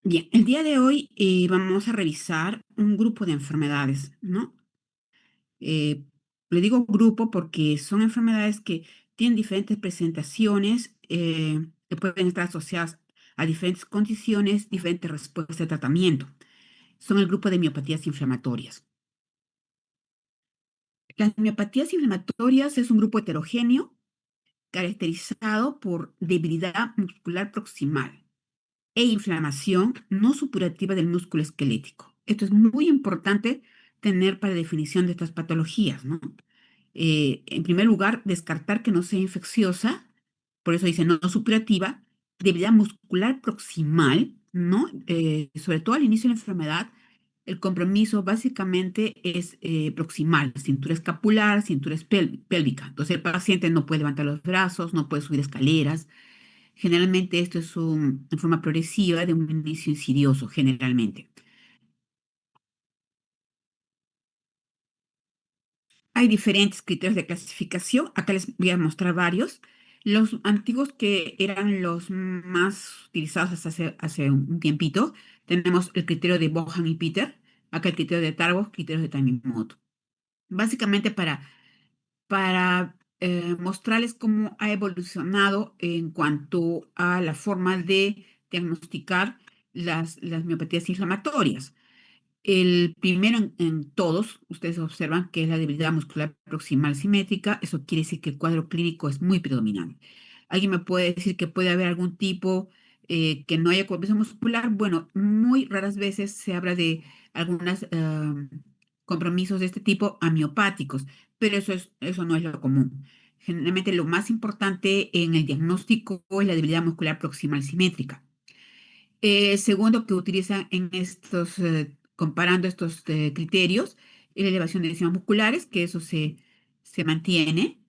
Bien, el día de hoy vamos a revisar un grupo de enfermedades, ¿no? Eh, Le digo grupo porque son enfermedades que tienen diferentes presentaciones, que pueden estar asociadas a diferentes condiciones, diferentes respuestas de tratamiento. Son el grupo de miopatías inflamatorias. Las miopatías inflamatorias es un grupo heterogéneo caracterizado por debilidad muscular proximal e inflamación no supurativa del músculo esquelético. Esto es muy importante tener para definición de estas patologías, ¿no? En primer lugar, descartar que no sea infecciosa, por eso dice no supurativa, debilidad muscular proximal, ¿no? Sobre todo al inicio de la enfermedad, el compromiso básicamente es proximal, cintura escapular, cintura pélvica. Entonces el paciente no puede levantar los brazos, no puede subir escaleras. Generalmente esto es en forma progresiva de un inicio insidioso, generalmente. Hay diferentes criterios de clasificación. Acá les voy a mostrar varios. Los antiguos que eran los más utilizados hasta hace un tiempito, tenemos el criterio de Bohan y Peter, acá el criterio de Tarbox, criterios de Tanimoto. Básicamente para mostrarles cómo ha evolucionado en cuanto a la forma de diagnosticar las miopatías inflamatorias. El primero en todos, ustedes observan que es la debilidad muscular proximal simétrica. Eso quiere decir que el cuadro clínico es muy predominante. ¿Alguien me puede decir que puede haber algún tipo que no haya compromiso muscular? Bueno, muy raras veces se habla de algunos compromisos de este tipo amiopáticos, pero eso no es lo común. Generalmente lo más importante en el diagnóstico es la debilidad muscular proximal simétrica. Segundo, que utilizan en comparando estos criterios, es la elevación de enzimas musculares, que eso se mantiene.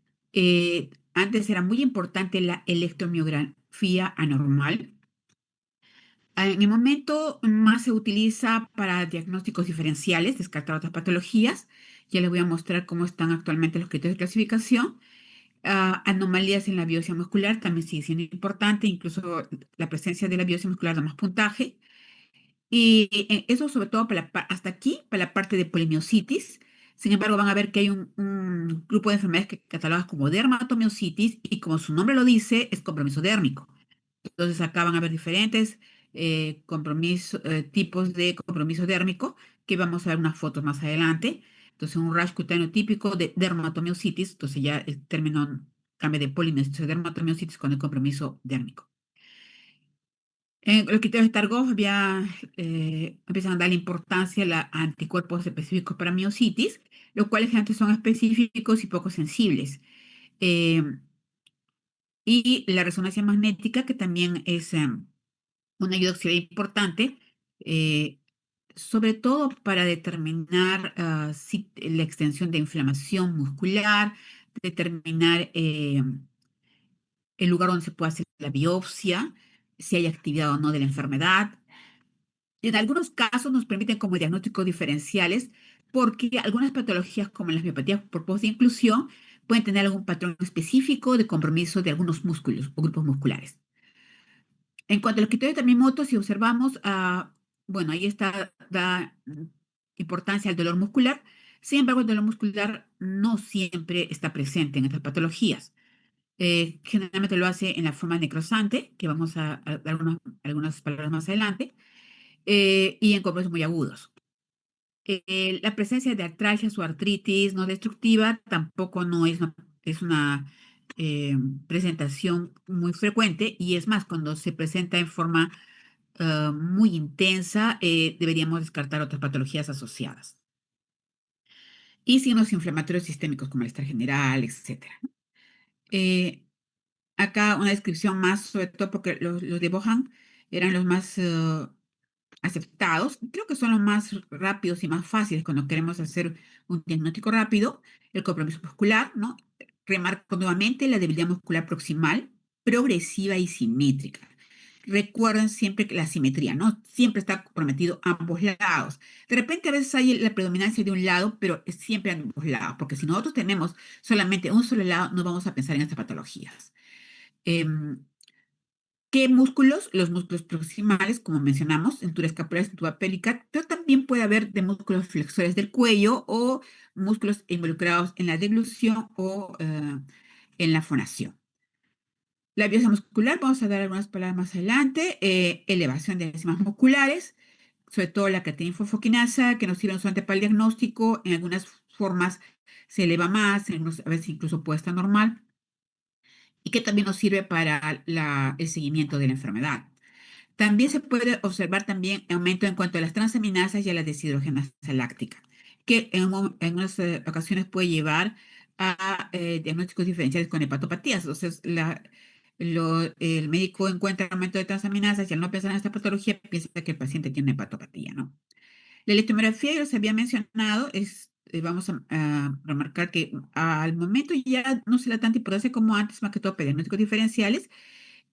Antes era muy importante la electromiografía anormal. En el momento más se utiliza para diagnósticos diferenciales, descartar otras patologías. Ya les voy a mostrar cómo están actualmente los criterios de clasificación. Anomalías en la biopsia muscular también sigue siendo importante, incluso la presencia de la biopsia muscular da más puntaje. Y eso sobre todo hasta aquí, para la parte de polimiositis. Sin embargo, van a ver que hay un grupo de enfermedades que catalogas como dermatomiositis y como su nombre lo dice, es compromiso dérmico. Entonces acá van a ver diferentes tipos de compromiso dérmico, que vamos a ver unas fotos más adelante. Entonces, un rash cutáneo típico de dermatomiositis, entonces ya el término cambia de polimiositis a dermatomiositis con el compromiso dérmico. En los criterios de Targov ya empiezan a darle importancia a anticuerpos específicos para miositis, los cuales antes son específicos y poco sensibles. Eh, y la resonancia magnética, que también es una ayuda auxiliar importante, eh, sobre todo para determinar si la extensión de inflamación muscular, determinar el lugar donde se puede hacer la biopsia, si hay actividad o no de la enfermedad. En algunos casos nos permiten como diagnósticos diferenciales porque algunas patologías como las miopatías por post-inclusión pueden tener algún patrón específico de compromiso de algunos músculos o grupos musculares. En cuanto a los criterios de Tamimoto, si observamos, bueno, ahí da importancia al dolor muscular. Sin embargo, el dolor muscular no siempre está presente en estas patologías. Generalmente lo hace en la forma necrosante, que vamos a dar algunas palabras más adelante, y en compromisos muy agudos. La presencia de artralgias o artritis no destructiva tampoco no es una presentación muy frecuente, y es más, cuando se presenta en forma muy intensa, deberíamos descartar otras patologías asociadas. Y signos inflamatorios sistémicos como el malestar general, etcétera. Eh, Acá una descripción más, sobre todo porque los de Bohan eran los más aceptados. Creo que son los más rápidos y más fáciles cuando queremos hacer un diagnóstico rápido. El compromiso muscular, ¿no? Remarco nuevamente la debilidad muscular proximal, progresiva y simétrica. Recuerden siempre que la simetría, ¿no? Siempre está comprometido a ambos lados. De repente a veces hay la predominancia de un lado, pero es siempre a ambos lados, porque si nosotros tenemos solamente un solo lado, no vamos a pensar en estas patologías. Em, ¿Qué músculos? Los músculos proximales, como mencionamos, cintura escapular, cintura pélvica, pero también puede haber de músculos flexores del cuello o músculos involucrados en la deglución o en la fonación. La biopsia muscular, vamos a dar algunas palabras más adelante. Elevación de enzimas musculares, sobre todo la creatina fosfoquinasa, que nos sirve solamente para el diagnóstico. En algunas formas se eleva más, a veces incluso puede estar normal, y que también nos sirve para el seguimiento de la enfermedad. También se puede observar también aumento en cuanto a las transaminasas y a la deshidrogenasa láctica, que en unas ocasiones puede llevar a diagnósticos diferenciales con hepatopatías. Entonces, el médico encuentra aumento de transaminasas y al no pensar en esta patología, piensa que el paciente tiene una hepatopatía, ¿no? La electromiografía, ya les había mencionado, vamos a remarcar que al momento ya no se le da tanta importancia como antes, más que todo para diagnósticos diferenciales,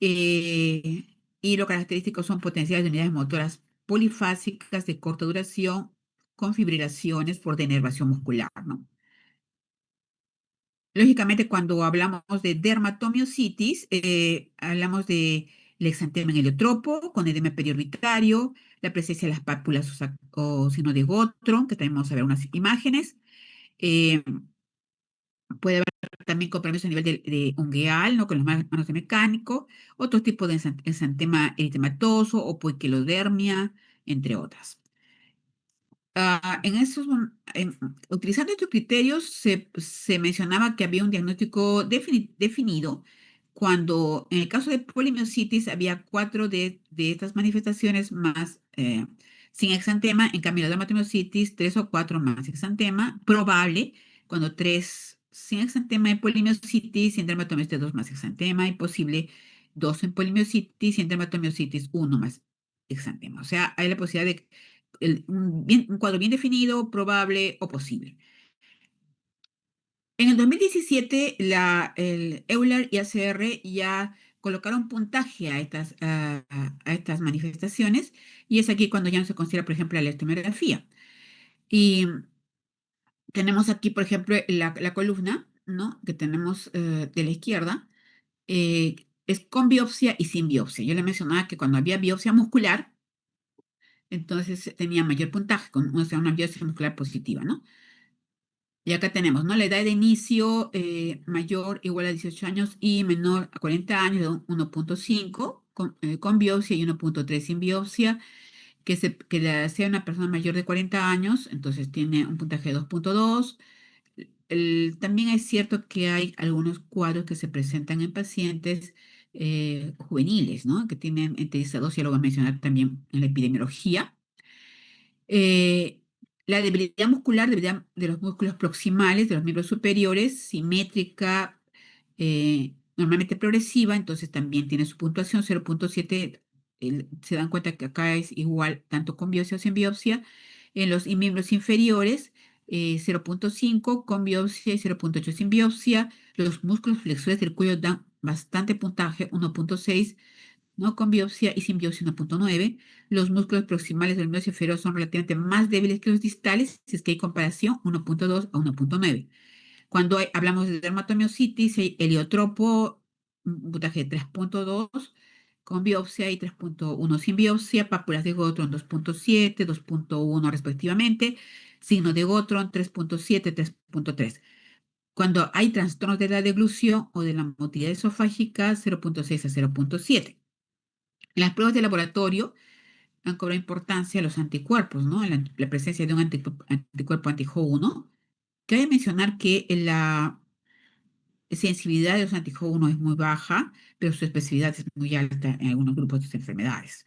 eh, y lo característico son potenciales de unidades motoras polifásicas de corta duración con fibrilaciones por denervación muscular, ¿no? Lógicamente, cuando hablamos de dermatomiositis, hablamos de el exantema en heliotropo con edema periorbitario, la presencia de las pápulas o signo de Gottron, que también vamos a ver unas imágenes. eh, Puede haber también compromiso a nivel de ungueal, ¿no? Con las manos de mecánico, otro tipo de exantema eritematoso o poiquilodermia, entre otras. Utilizando estos criterios, se mencionaba que había un diagnóstico definido cuando en el caso de polimiositis había cuatro de estas manifestaciones más sin exantema, en cambio la dermatomiositis, tres o cuatro más exantema, probable cuando tres sin exantema en polimiositis y en dermatomiositis dos más exantema y posible dos en polimiositis y en dermatomiositis uno más exantema. O sea, hay la posibilidad de un cuadro bien definido, probable o posible. En el 2017, el Euler y ACR ya colocaron puntaje a estas manifestaciones y es aquí cuando ya no se considera, por ejemplo, la electromiografía. Y tenemos aquí, por ejemplo, la columna, ¿no? Que tenemos de la izquierda, es con biopsia y sin biopsia. Yo le mencionaba que cuando había biopsia muscular, entonces tenía mayor puntaje, o sea, una biopsia muscular positiva, ¿no? Y acá tenemos, ¿no? La edad de inicio mayor igual a 18 años y menor a 40 años, de 1.5 con biopsia y 1.3 sin biopsia, sea una persona mayor de 40 años, entonces tiene un puntaje de 2.2. También es cierto que hay algunos cuadros que se presentan en pacientes juveniles, ¿no? Que tienen entre 2, ya lo voy a mencionar también en la epidemiología. Eh, la debilidad muscular, debilidad de los músculos proximales, de los miembros superiores, simétrica, normalmente progresiva, entonces también tiene su puntuación 0.7. Se dan cuenta que acá es igual tanto con biopsia o sin biopsia. En los miembros inferiores, 0.5 con biopsia y 0.8 sin biopsia. Los músculos flexores del cuello dan bastante puntaje, 1.6, ¿no? Con biopsia y sin biopsia 1.9. Los músculos proximales del miembro inferior son relativamente más débiles que los distales, si es que hay comparación, 1.2 a 1.9. Cuando hablamos de dermatomiositis, hay heliotropo, un puntaje de 3.2 con biopsia y 3.1 sin biopsia, pápulas de Gottron 2.7, 2.1 respectivamente, signo de Gottron 3.7, 3.3. Cuando hay trastornos de la deglución o de la motilidad esofágica, 0.6 a 0.7. Las pruebas de laboratorio han cobrado importancia los anticuerpos, ¿no? La presencia de un anticuerpo anti-Jo1. Cabe mencionar que la sensibilidad de los anti-Jo1 es muy baja, pero su especificidad es muy alta en algunos grupos de estas enfermedades.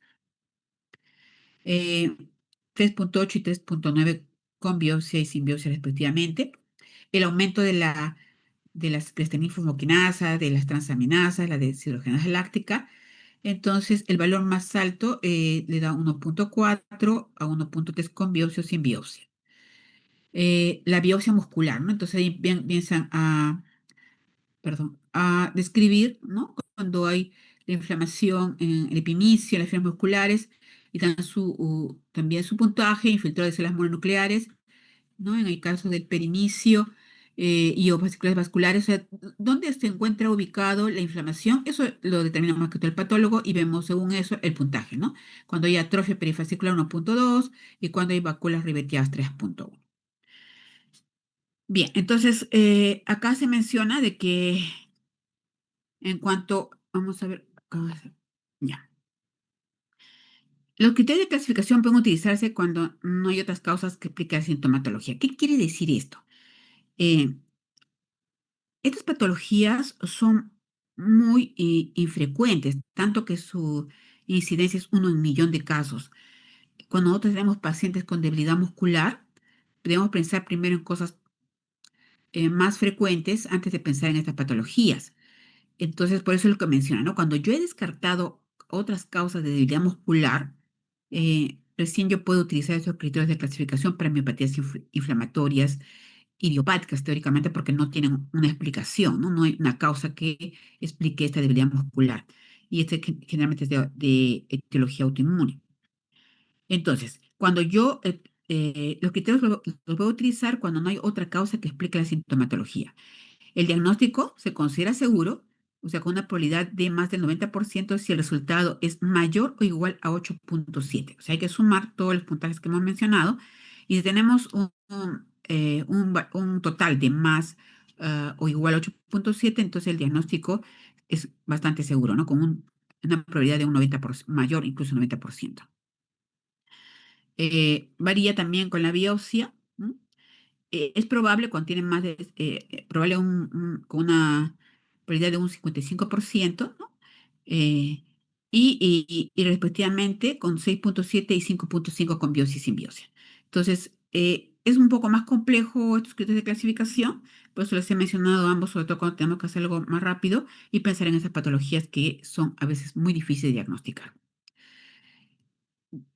Eh, 3.8 y 3.9 con biopsia y sin biopsia respectivamente. El aumento de las creatinina de las transaminasas, la deshidrogenasa láctica. Entonces, el valor más alto le da 1.4 a 1.3 con biopsia o sin biopsia. La biopsia muscular, ¿no? Entonces ahí piensan a describir, ¿no? Cuando hay la inflamación en el epinicio, en las fibras musculares, y dan también su puntaje infiltrado de células mononucleares, ¿no? En el caso del perinicio, y o vesículas vasculares, o sea, dónde se encuentra ubicado la inflamación, eso lo determina más que todo el patólogo y vemos según eso el puntaje, ¿no? Cuando hay atrofia perifascicular 1.2 y cuando hay vacuolas ribeteadas 3.1. Bien, entonces acá se menciona de que en cuanto, vamos a ver, ya. Los criterios de clasificación pueden utilizarse cuando no hay otras causas que expliquen la sintomatología. ¿Qué quiere decir esto? Eh, Estas patologías son muy infrecuentes, tanto que su incidencia es 1 en 1.000.000 de casos. Cuando nosotros tenemos pacientes con debilidad muscular, debemos pensar primero en cosas más frecuentes antes de pensar en estas patologías. Entonces, por eso es lo que menciona, ¿no? Cuando yo he descartado otras causas de debilidad muscular, recién yo puedo utilizar esos criterios de clasificación para miopatías inflamatorias idiopáticas, teóricamente, porque no tienen una explicación, ¿no? No hay una causa que explique esta debilidad muscular. Y este generalmente es de etiología autoinmune. Entonces, cuando yo, los criterios los voy a utilizar cuando no hay otra causa que explique la sintomatología. El diagnóstico se considera seguro, o sea, con una probabilidad de más del 90% si el resultado es mayor o igual a 8.7. O sea, hay que sumar todos los puntajes que hemos mencionado. Y si tenemos un total de más o igual a 8.7, entonces el diagnóstico es bastante seguro, ¿no? Con una probabilidad de un 90%, mayor, incluso 90%. Varía también con la biopsia. ¿No? Es probable cuando tienen más de, probable con una probabilidad de un 55%, ¿no? Eh, y respectivamente con 6.7 y 5.5 con biopsia y sin biopsia. Entonces, es un poco más complejo estos criterios de clasificación, por eso les he mencionado ambos, sobre todo cuando tenemos que hacer algo más rápido y pensar en esas patologías que son a veces muy difíciles de diagnosticar.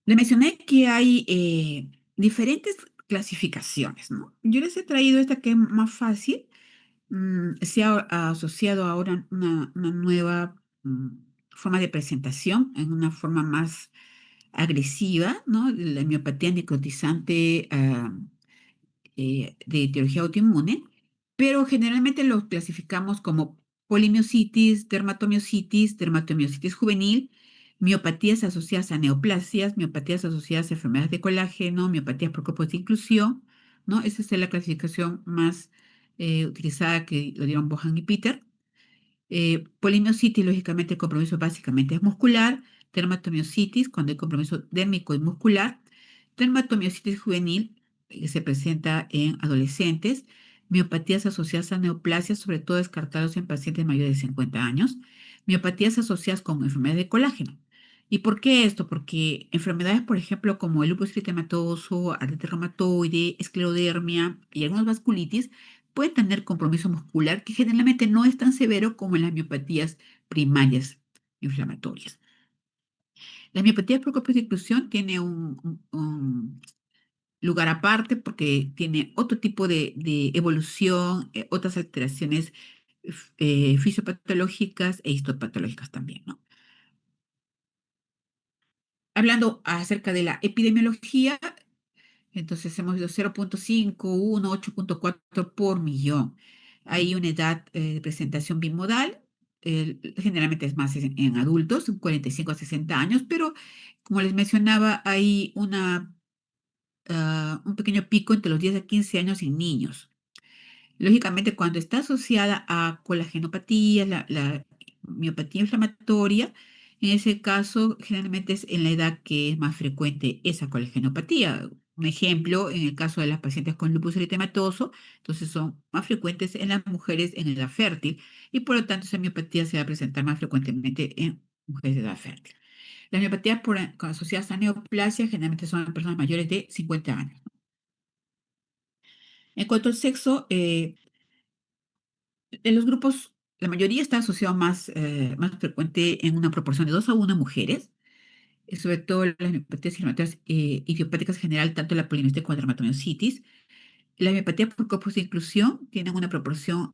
Le mencioné que hay diferentes clasificaciones, ¿no? Yo les he traído esta que es más fácil. Se ha asociado ahora una nueva forma de presentación, en una forma más agresiva, ¿no? La miopatía necrotizante de etiología autoinmune, pero generalmente los clasificamos como polimiositis, dermatomiositis juvenil, miopatías asociadas a neoplasias, miopatías asociadas a enfermedades de colágeno, miopatías por grupos de inclusión, ¿no? Esa es la clasificación más utilizada que lo dieron Bohan y Peter. Polimiositis, lógicamente, el compromiso básicamente es muscular. Dermatomiositis, cuando hay compromiso dérmico y muscular. Dermatomiositis juvenil, que se presenta en adolescentes. Miopatías asociadas a neoplasias, sobre todo descartados en pacientes mayores de 50 años. Miopatías asociadas con enfermedades de colágeno. ¿Y por qué esto? Porque enfermedades, por ejemplo, como el lupus eritematoso, artritis reumatoide, esclerodermia y algunas vasculitis, puede tener compromiso muscular que generalmente no es tan severo como en las miopatías primarias inflamatorias. La miopatía por grupos de inclusión tiene un lugar aparte porque tiene otro tipo de evolución, otras alteraciones fisiopatológicas e histopatológicas también, ¿no? Hablando acerca de la epidemiología, entonces hemos ido 0.5, 1, 8.4 por millón. Hay una edad de presentación bimodal, generalmente es más en adultos, 45 a 60 años, pero como les mencionaba, hay un pequeño pico entre los 10 a 15 años en niños. Lógicamente, cuando está asociada a colagenopatía, la miopatía inflamatoria, en ese caso, generalmente es en la edad que es más frecuente esa colagenopatía. Un ejemplo, en el caso de las pacientes con lupus eritematoso, entonces son más frecuentes en las mujeres en edad fértil y por lo tanto esa miopatía se va a presentar más frecuentemente en mujeres de edad fértil. Las miopatías asociadas a neoplasia generalmente son en personas mayores de 50 años. En cuanto al sexo, en los grupos, la mayoría está asociado más frecuente en una proporción de 2 a 1 mujeres, sobre todo las miopatías inflamatorias idiopáticas en general, tanto la polimiositis como la dermatomiositis. La miopatía por grupos de inclusión tienen una proporción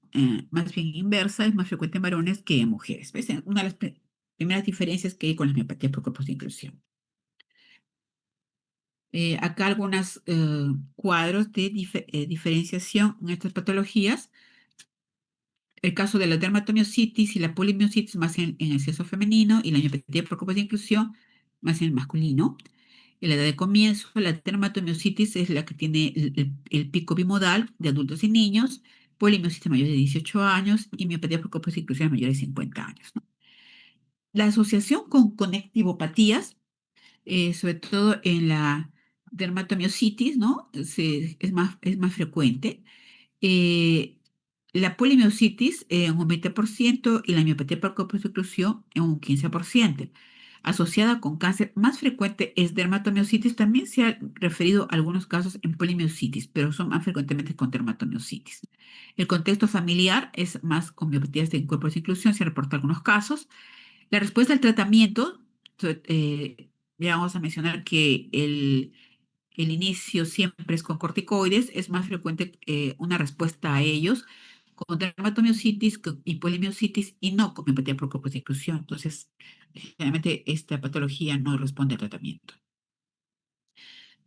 más bien inversa, es más frecuente en varones que en mujeres. ¿Ves? Una de las primeras diferencias que hay con las miopatías por grupos de inclusión. Acá algunos cuadros de diferenciación en estas patologías. El caso de la dermatomiositis y la polimiositis más en el sexo femenino y la miopatía por copas de inclusión más en el masculino. En la edad de comienzo, la dermatomiositis es la que tiene el pico bimodal de adultos y niños, polimiositis mayor de 18 años y miopatía por copas de inclusión mayor de 50 años, ¿no? La asociación con conectivopatías, sobre todo en la dermatomiositis, ¿no? Es más frecuente. eh, la polimiositis en un 20% y la miopatía por exclusión en un 15%. Asociada con cáncer más frecuente es dermatomiositis. También se ha referido a algunos casos en polimiositis, pero son más frecuentemente con dermatomiositis. El contexto familiar es más con miopatías de cuerpos de inclusión, se reportan algunos casos. La respuesta al tratamiento, ya vamos a mencionar que el inicio siempre es con corticoides, es más frecuente una respuesta a ellos con dermatomiositis y polimiositis y no con miopatía por grupos de inclusión. Entonces, generalmente esta patología no responde al tratamiento.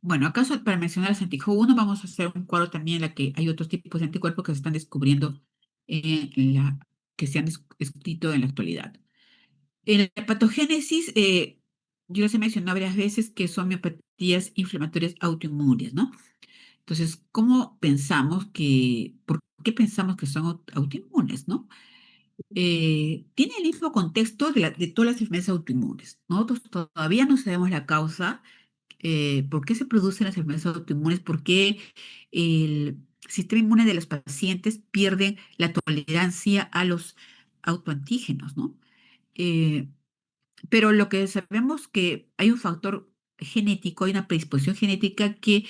Bueno, acaso para mencionar las anti-Ho1, vamos a hacer un cuadro también en la que hay otros tipos de anticuerpos que se están descubriendo, que se han descrito en la actualidad. En la patogénesis, yo les he mencionado varias veces que son miopatías inflamatorias autoinmunes, ¿no? Entonces, ¿por qué pensamos que son autoinmunes, no? Tiene el mismo contexto de todas las enfermedades autoinmunes. Nosotros todavía no sabemos la causa, por qué se producen las enfermedades autoinmunes, por qué el sistema inmune de los pacientes pierde la tolerancia a los autoantígenos, ¿no? Eh, pero lo que sabemos que hay un factor genético, hay una predisposición genética que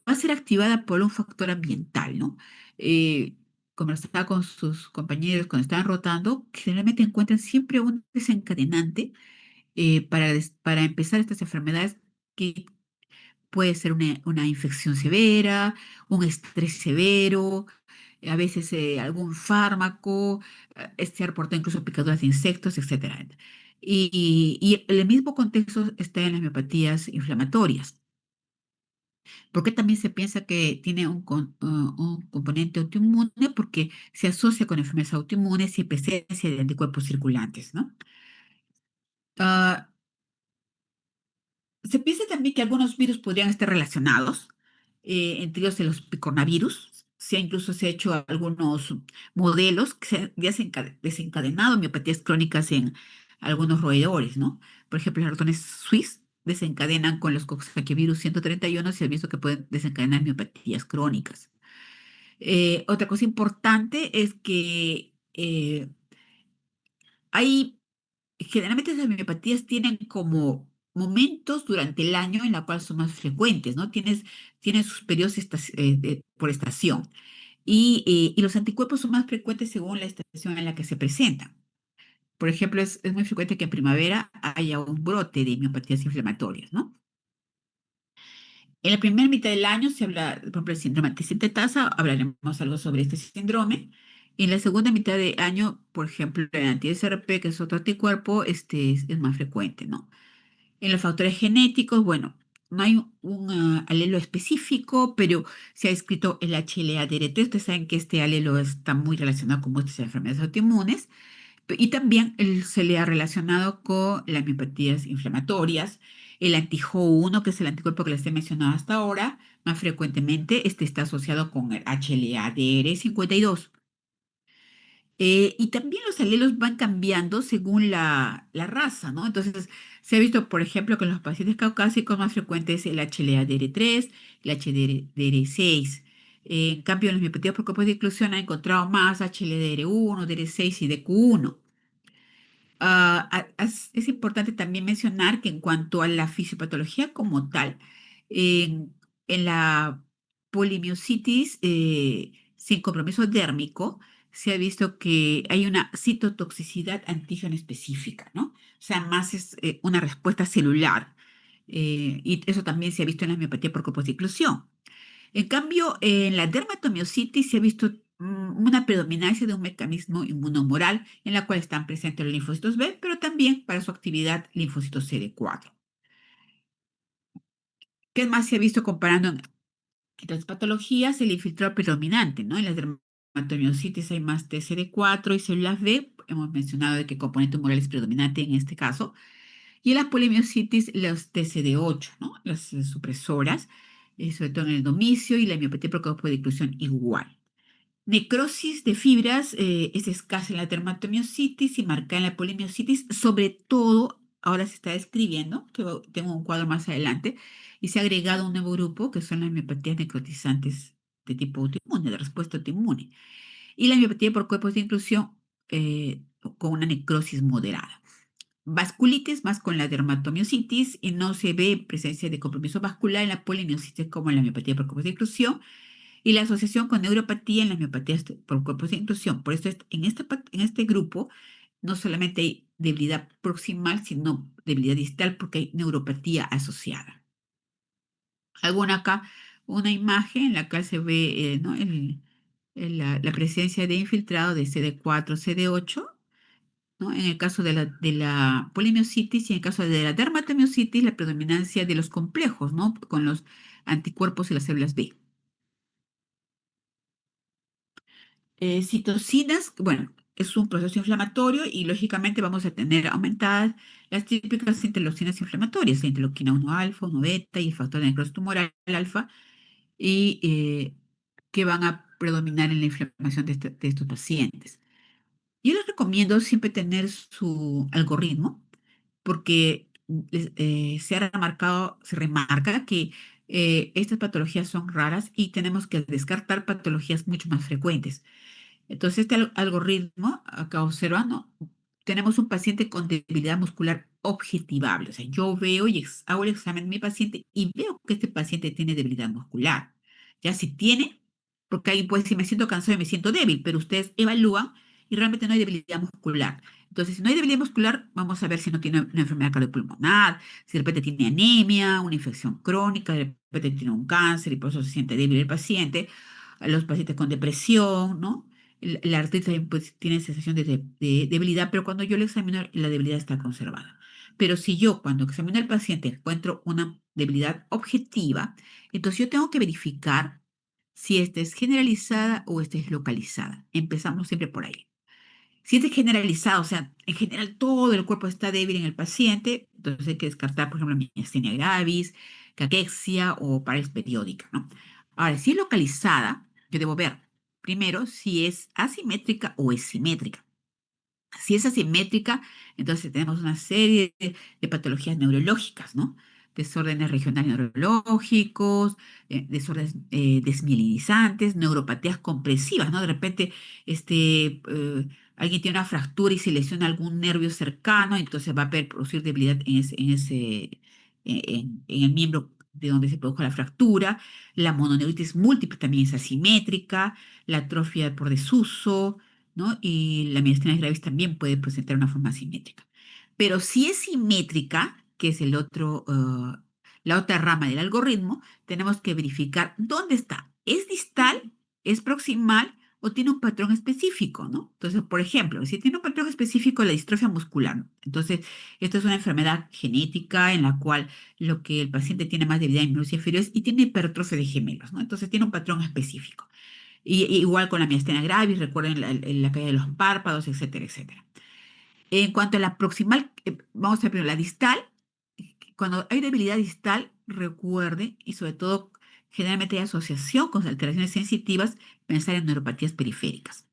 va a ser activada por un factor ambiental, ¿no? Eh, Conversaba con sus compañeros cuando estaban rotando, que generalmente encuentran siempre un desencadenante para empezar estas enfermedades que puede ser una infección severa, un estrés severo, a veces algún fármaco, se ha reportado incluso picaduras de insectos, etcétera. Y el mismo contexto está en las miopatías inflamatorias. ¿Por qué también se piensa que tiene un componente autoinmune? Porque se asocia con enfermedades autoinmunes y presencia de anticuerpos circulantes, ¿no? Ah, Se piensa también que algunos virus podrían estar relacionados, entre ellos los picornavirus. Incluso se ha hecho algunos modelos que ya se han desencadenado miopatías crónicas en algunos roedores, ¿no? Por ejemplo, los ratones Swiss desencadenan con los Coxsackie-virus 131, se ha visto que pueden desencadenar miopatías crónicas. Otra cosa importante es que hay generalmente las miopatías tienen como momentos durante el año en la cual son más frecuentes, ¿no? Tienen sus periodos por estación. Y los anticuerpos son más frecuentes según la estación en la que se presentan. Por ejemplo, es muy frecuente que en primavera haya un brote de miopatías inflamatorias, ¿no? En la primera mitad del año se habla, por ejemplo, del síndrome antisintetasa, hablaremos algo sobre este síndrome. En la segunda mitad de año, por ejemplo, el anti-SRP, que es otro anticuerpo, es más frecuente, ¿no? En los factores genéticos, bueno, no hay un alelo específico, pero se ha descrito el HLA-DR3. Ustedes saben que este alelo está muy relacionado con muchas enfermedades autoinmunes. Y también se le ha relacionado con las miopatías inflamatorias. El anti-Ho1, que es el anticuerpo que les he mencionado hasta ahora, más frecuentemente este está asociado con el HLA-DR52. Y también los alelos van cambiando según la raza, ¿no? Entonces, se ha visto, por ejemplo, que en los pacientes caucásicos más frecuente es el HLA-DR3, el HLA-DR6. En cambio, en las miopatías por grupos de inclusión han encontrado más HLA-DR1, DR6 y DQ1. Es importante también mencionar que en cuanto a la fisiopatología como tal, en la polimiositis sin compromiso dérmico, se ha visto que hay una citotoxicidad antígeno específica, ¿no? O sea, más es una respuesta celular. Y eso también se ha visto en la miopatía por inclusión. En cambio, en la dermatomiositis se ha visto una predominancia de un mecanismo inmunomoral en la cual están presentes los linfocitos B, pero también para su actividad linfocitos CD4. ¿Qué más se ha visto comparando las patologías? El infiltrado predominante, ¿no? En las dermatomiositis hay más TCD4 y células B. Hemos mencionado de que el componente humoral es predominante en este caso. Y en la polimiositis, los TCD8, ¿no? Las supresoras, sobre todo en el domicio, y la miopatía por causa de inclusión igual. Necrosis de fibras es escasa en la dermatomiositis y marcada en la polimiositis, sobre todo, ahora se está describiendo, que tengo un cuadro más adelante, y se ha agregado un nuevo grupo que son las miopatías necrotizantes de tipo autoinmune, de respuesta autoinmune, y la miopatía por cuerpos de inclusión con una necrosis moderada. Vasculitis más con la dermatomiositis y no se ve presencia de compromiso vascular en la polimiositis como en la miopatía por cuerpos de inclusión y la asociación con neuropatía en las miopatías por cuerpos de inclusión. Por eso en este grupo no solamente hay debilidad proximal, sino debilidad distal porque hay neuropatía asociada. Alguna acá una imagen en la cual se ve ¿no? la presencia de infiltrado de CD4, CD8, ¿no? En el caso de la polimiositis y en el caso de la dermatomiositis, la predominancia de los complejos, ¿no? Con los anticuerpos y las células B. Citocinas, bueno, es un proceso inflamatorio y lógicamente vamos a tener aumentadas las típicas interleucinas inflamatorias, la interleuquina 1 alfa, 1 beta y el factor de necrosis tumoral alfa, y que van a predominar en la inflamación de estos pacientes. Yo les recomiendo siempre tener su algoritmo porque se remarca que estas patologías son raras y tenemos que descartar patologías mucho más frecuentes. Entonces, este algoritmo, acá observando, tenemos un paciente con debilidad muscular objetivable. O sea, yo veo y hago el examen de mi paciente y veo que este paciente tiene debilidad muscular. Ya si tiene, porque ahí pues si me siento cansado y me siento débil, pero ustedes evalúan y realmente no hay debilidad muscular. Entonces, si no hay debilidad muscular, vamos a ver si no tiene una enfermedad cardiopulmonar, si de repente tiene anemia, una infección crónica, de repente tiene un cáncer y por eso se siente débil el paciente. A los pacientes con depresión, ¿no? La artritis también pues, tiene sensación de debilidad, pero cuando yo le examino, la debilidad está conservada. Pero si yo, cuando examino al paciente, encuentro una debilidad objetiva, entonces yo tengo que verificar si esta es generalizada o esta es localizada. Empezamos siempre por ahí. Si es generalizado, o sea, en general todo el cuerpo está débil en el paciente, entonces hay que descartar, por ejemplo, miastenia gravis, caquexia o parálisis periódica, ¿no? Ahora, si es localizada, yo debo ver primero si es asimétrica o es simétrica. Si es asimétrica, entonces tenemos una serie de patologías neurológicas, ¿no? Desórdenes regionales neurológicos, desórdenes desmielinizantes, neuropatías compresivas, ¿no? De repente, alguien tiene una fractura y se lesiona algún nervio cercano, entonces va a producir debilidad en el miembro de donde se produjo la fractura. La mononeuritis múltiple también es asimétrica, la atrofia por desuso, ¿no? Y la miastenia gravis también puede presentar una forma asimétrica. Pero si es simétrica, que es la otra rama del algoritmo, tenemos que verificar dónde está. ¿Es distal? ¿Es proximal? ¿O tiene un patrón específico, ¿no? Entonces, por ejemplo, si tiene un patrón específico, la distrofia muscular, ¿no? Entonces, esto es una enfermedad genética en la cual lo que el paciente tiene más debilidad en miembros inferiores y tiene hipertrofia de gemelos, ¿no? Entonces, tiene un patrón específico. Y igual con la miastenia gravis, recuerden la caída de los párpados, etcétera, etcétera. En cuanto a la proximal, vamos a ver primero la distal. Cuando hay debilidad distal, recuerden, y sobre todo generalmente hay asociación con alteraciones sensitivas, pensar en neuropatías periféricas.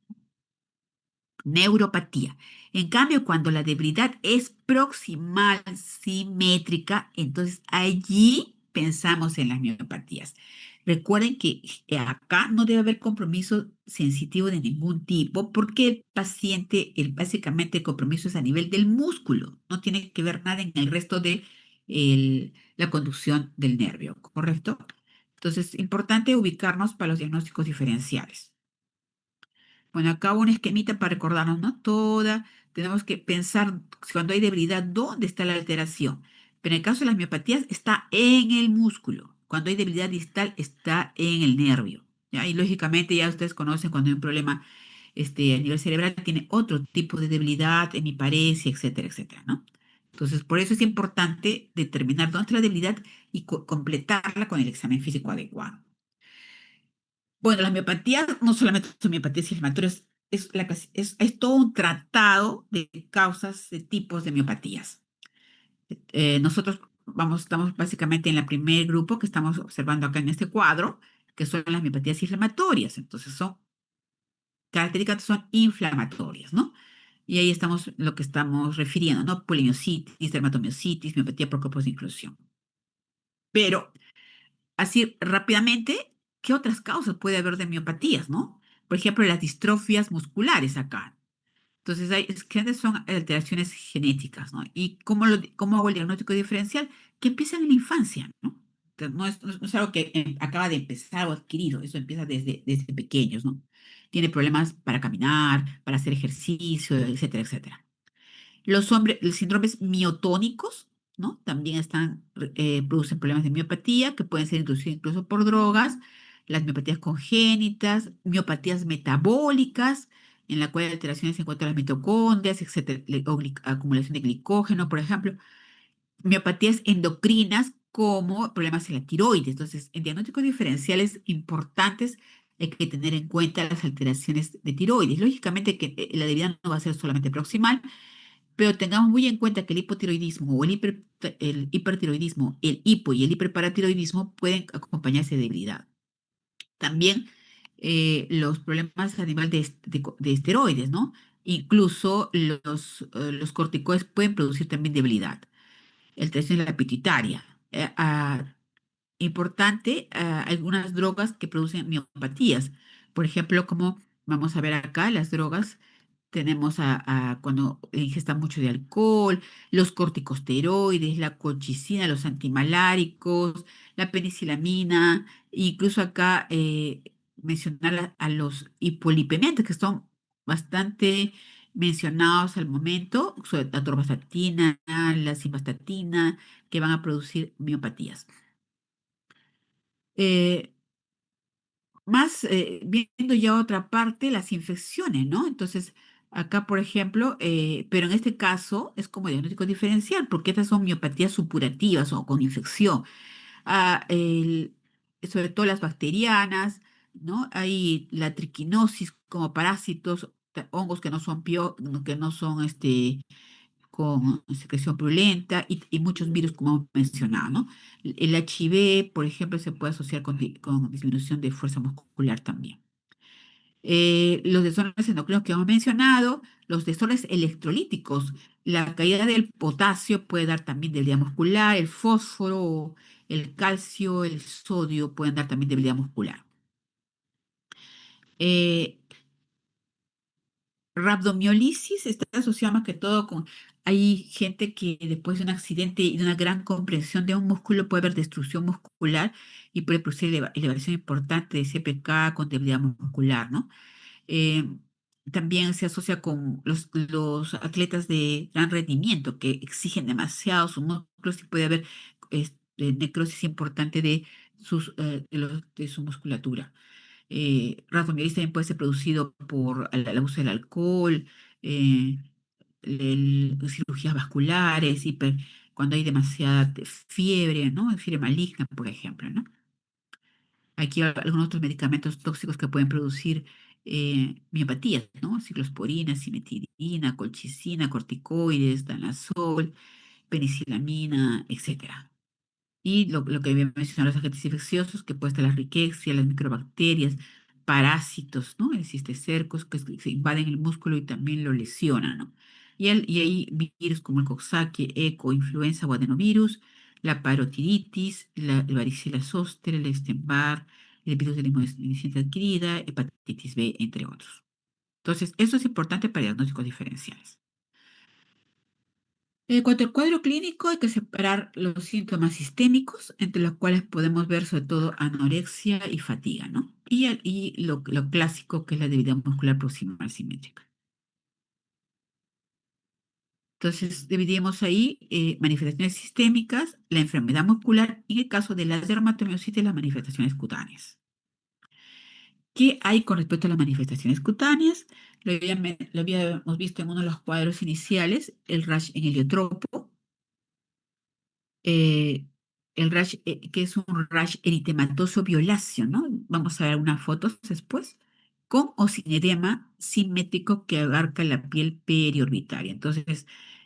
Neuropatía. En cambio, cuando la debilidad es proximal simétrica, entonces allí pensamos en las miopatías. Recuerden que acá no debe haber compromiso sensitivo de ningún tipo porque el paciente, básicamente el compromiso es a nivel del músculo, no tiene que ver nada en el resto de la conducción del nervio, ¿correcto? Entonces, importante ubicarnos para los diagnósticos diferenciales. Bueno, acá un esquemita para recordarnos, ¿no? Tenemos que pensar cuando hay debilidad, ¿dónde está la alteración? Pero en el caso de las miopatías, está en el músculo. Cuando hay debilidad distal, está en el nervio. ¿Ya? Y lógicamente ya ustedes conocen cuando hay un problema a nivel cerebral, tiene otro tipo de debilidad, hemiparesia, etcétera, etcétera, ¿no? Entonces, por eso es importante determinar dónde está la debilidad y completarla con el examen físico adecuado. Bueno, las miopatías no solamente son miopatías inflamatorias, es todo un tratado de causas, de tipos de miopatías. Nosotros estamos básicamente en el primer grupo que estamos observando acá en este cuadro, que son las miopatías inflamatorias. Entonces, son características son inflamatorias, ¿no? Y ahí estamos lo que estamos refiriendo, ¿no? Polimiositis, dermatomiositis, miopatía por grupos de inclusión. Pero, así rápidamente, ¿qué otras causas puede haber de miopatías, no? Por ejemplo, las distrofias musculares acá. Entonces, que son alteraciones genéticas, ¿no? ¿Y cómo hago el diagnóstico diferencial? Que empieza en la infancia, ¿no? Entonces, no es algo que acaba de empezar o adquirido, eso empieza desde pequeños, ¿no? Tiene problemas para caminar, para hacer ejercicio, etcétera, etcétera. Los síndromes miotónicos, ¿no? También producen problemas de miopatía que pueden ser inducidos incluso por drogas, las miopatías congénitas, miopatías metabólicas, en la cual hay alteraciones en cuanto a las mitocondrias, etcétera, acumulación de glicógeno, por ejemplo, miopatías endocrinas como problemas en la tiroides. Entonces, en diagnósticos diferenciales importantes hay que tener en cuenta las alteraciones de tiroides. Lógicamente que la debilidad no va a ser solamente proximal, pero tengamos muy en cuenta que el hipotiroidismo o el hipertiroidismo, el hipo y el hiperparatiroidismo pueden acompañarse de debilidad. También los problemas a nivel de esteroides, ¿no? Incluso los corticoides pueden producir también debilidad. Alteración de la pituitaria. Importante, algunas drogas que producen miopatías. Por ejemplo, como vamos a ver acá, las drogas tenemos cuando ingesta mucho de alcohol, los corticosteroides, la colchicina, los antimaláricos, la penicilamina, incluso acá mencionar a los hipolipemiantes que son bastante mencionados al momento, sobre la atorvastatina, la simvastatina, que van a producir miopatías. Eh, Más viendo ya otra parte, las infecciones, ¿no? Entonces, acá, por ejemplo, pero en este caso es como diagnóstico diferencial, porque estas son miopatías supurativas o con infección. Ah, sobre todo las bacterianas, ¿no? Hay la triquinosis como parásitos, hongos que no son que no son con secreción purulenta y muchos virus, como hemos mencionado, ¿no? El HIV, por ejemplo, se puede asociar con disminución de fuerza muscular también. Los desórdenes endocrinos que hemos mencionado, los desórdenes electrolíticos, la caída del potasio puede dar también debilidad muscular, el fósforo, el calcio, el sodio pueden dar también debilidad muscular. Eh, Rabdomiolisis está asociada más que todo con... Hay gente que después de un accidente y de una gran compresión de un músculo puede haber destrucción muscular y puede producir elevación importante de CPK con debilidad muscular, ¿no? Eh, También se asocia con los atletas de gran rendimiento que exigen demasiado sus músculos y puede haber necrosis importante de su musculatura. Rhabdomiolisis también puede ser producido por el abuso del alcohol, eh, cirugías vasculares, cuando hay demasiada fiebre, ¿no? Fiebre maligna, por ejemplo, ¿no? Aquí hay algunos otros medicamentos tóxicos que pueden producir miopatías, ¿no? Ciclosporina, simetirina, colchicina, corticoides, danazol, penicilamina, etcétera. Y lo que había mencionado, los agentes infecciosos, que pueden estar las riquecias, las microbacterias, parásitos, ¿no? El cisticercos que se invaden el músculo y también lo lesionan, ¿no? Y hay virus como el Coxsackie, eco, influenza o adenovirus, la parotiditis, el varicela zoster, el Epstein-Barr, el virus de la inmunodeficiencia adquirida, hepatitis B, entre otros. Entonces, eso es importante para diagnósticos diferenciales. En cuanto al cuadro clínico, hay que separar los síntomas sistémicos, entre los cuales podemos ver sobre todo anorexia y fatiga, ¿no? Y lo clásico, que es la debilidad muscular proximal simétrica. Entonces, dividimos ahí manifestaciones sistémicas, la enfermedad muscular y en el caso de la dermatomiositis, las manifestaciones cutáneas. ¿Qué hay con respecto a las manifestaciones cutáneas? Lo habíamos visto en uno de los cuadros iniciales, el rash en heliotropo. eh, el rash, que es un rash eritematoso violáceo, ¿no? Vamos a ver unas fotos después, con o sin edema simétrico que abarca la piel periorbitaria. Entonces,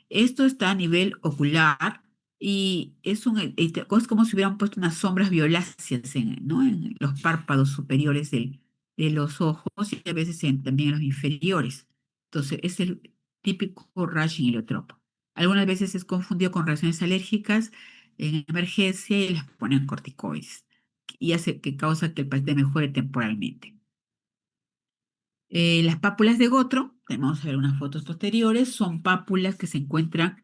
esto está a nivel ocular y es como si hubieran puesto unas sombras violáceas ¿no? En los párpados superiores de los ojos y a veces también en los inferiores. Entonces, es el típico rash en heliotropo. Algunas veces es confundido con reacciones alérgicas en emergencia y les ponen corticoides y hace que causa que el paciente mejore temporalmente. Las pápulas de Gotro, vamos a ver unas fotos posteriores, son pápulas que se encuentran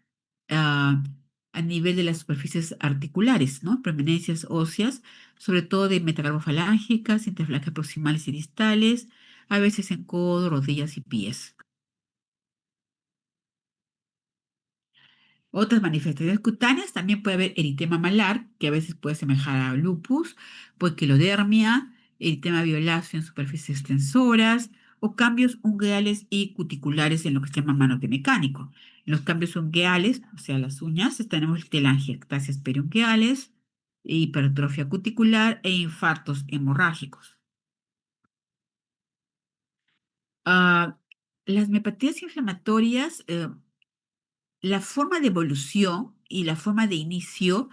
ah, a nivel de las superficies articulares, ¿no? Prominencias óseas, sobre todo de metacarpofalángicas, interfalancias proximales y distales, a veces en codo, rodillas y pies. Otras manifestaciones cutáneas también puede haber eritema malar, que a veces puede semejar a lupus, poiquilodermia, eritema violáceo en superficies extensoras o cambios ungueales y cuticulares en lo que se llama manote mecánico. En los cambios ungueales, o sea, las uñas, tenemos telangiectasias periungueales, hipertrofia cuticular e infartos hemorrágicos. Ah, las miopatías inflamatorias, la forma de evolución y la forma de inicio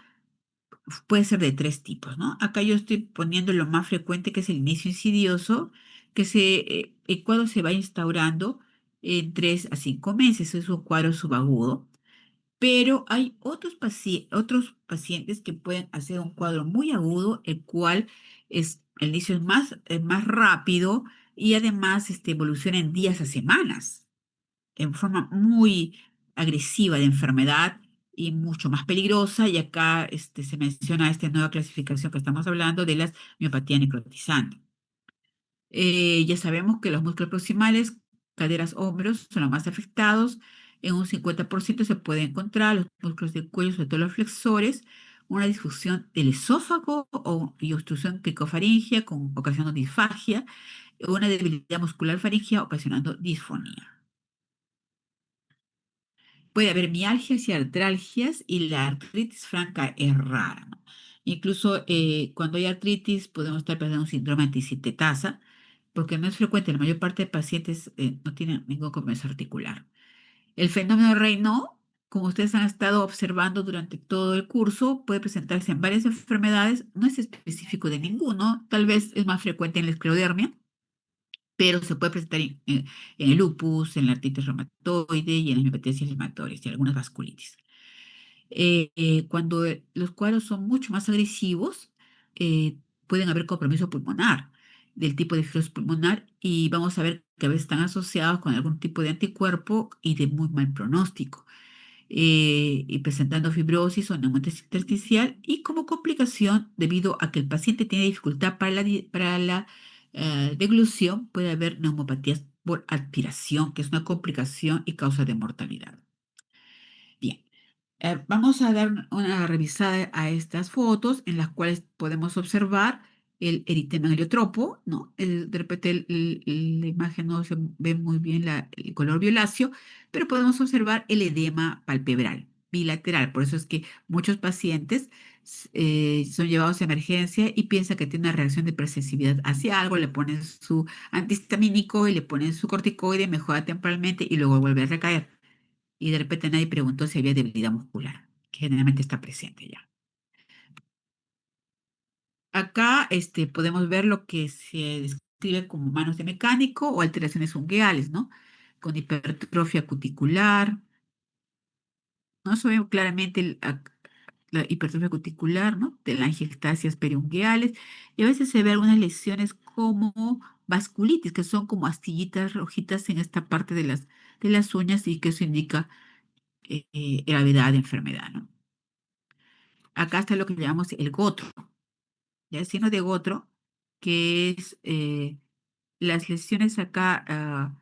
puede ser de tres tipos, ¿no? Acá yo estoy poniendo lo más frecuente, que es el inicio insidioso, el cuadro se va instaurando en 3 a 5 meses, es un cuadro subagudo, pero hay otros pacientes que pueden hacer un cuadro muy agudo, el inicio es más rápido y además evoluciona en días a semanas en forma muy agresiva de enfermedad y mucho más peligrosa. Y acá se menciona esta nueva clasificación que estamos hablando de las miopatía necrotizante. Ya sabemos que los músculos proximales, caderas, hombros, son los más afectados. En un 50% se puede encontrar los músculos del cuello, sobre todo los flexores, una disfunción del esófago y obstrucción cricofaringea con ocasionando disfagia, o una debilidad muscular faringea ocasionando disfonía. Puede haber mialgias y artralgias y la artritis franca es rara, ¿no? Incluso cuando hay artritis podemos estar perdiendo un síndrome antisintetasa, porque no es frecuente, la mayor parte de pacientes no tienen ningún compromiso articular. El fenómeno Raynaud, como ustedes han estado observando durante todo el curso, puede presentarse en varias enfermedades, no es específico de ninguno, tal vez es más frecuente en la esclerodermia, pero se puede presentar en el lupus, en la artritis reumatoide y en las miopatías inflamatorias y algunas vasculitis. Cuando los cuadros son mucho más agresivos, eh, pueden haber compromiso pulmonar del tipo de fibrosis pulmonar y vamos a ver que a veces están asociados con algún tipo de anticuerpo y de muy mal pronóstico, y presentando fibrosis o neumonía intersticial y como complicación debido a que el paciente tiene dificultad para la deglución, puede haber neumopatías por aspiración, que es una complicación y causa de mortalidad. Bien. Vamos a dar una revisada a estas fotos en las cuales podemos observar el eritema heliotropo, ¿no? De repente la imagen no se ve muy bien el color violáceo, pero podemos observar el edema palpebral bilateral. Por eso es que muchos pacientes son llevados a emergencia y piensan que tiene una reacción de hipersensibilidad hacia algo, le ponen su antihistamínico y le ponen su corticoide, mejora temporalmente y luego vuelve a recaer y de repente nadie preguntó si había debilidad muscular, que generalmente está presente ya. Acá podemos ver lo que se describe como manos de mecánico o alteraciones ungueales, ¿no? Con hipertrofia cuticular, ¿no? Se ve claramente la hipertrofia cuticular, ¿no? Telangiectasias periungueales, y a veces se ven algunas lesiones como vasculitis, que son como astillitas rojitas en esta parte de las uñas y que eso indica gravedad de enfermedad, ¿no? Acá está lo que llamamos el gotro, ya el signo de gotro, que es las lesiones acá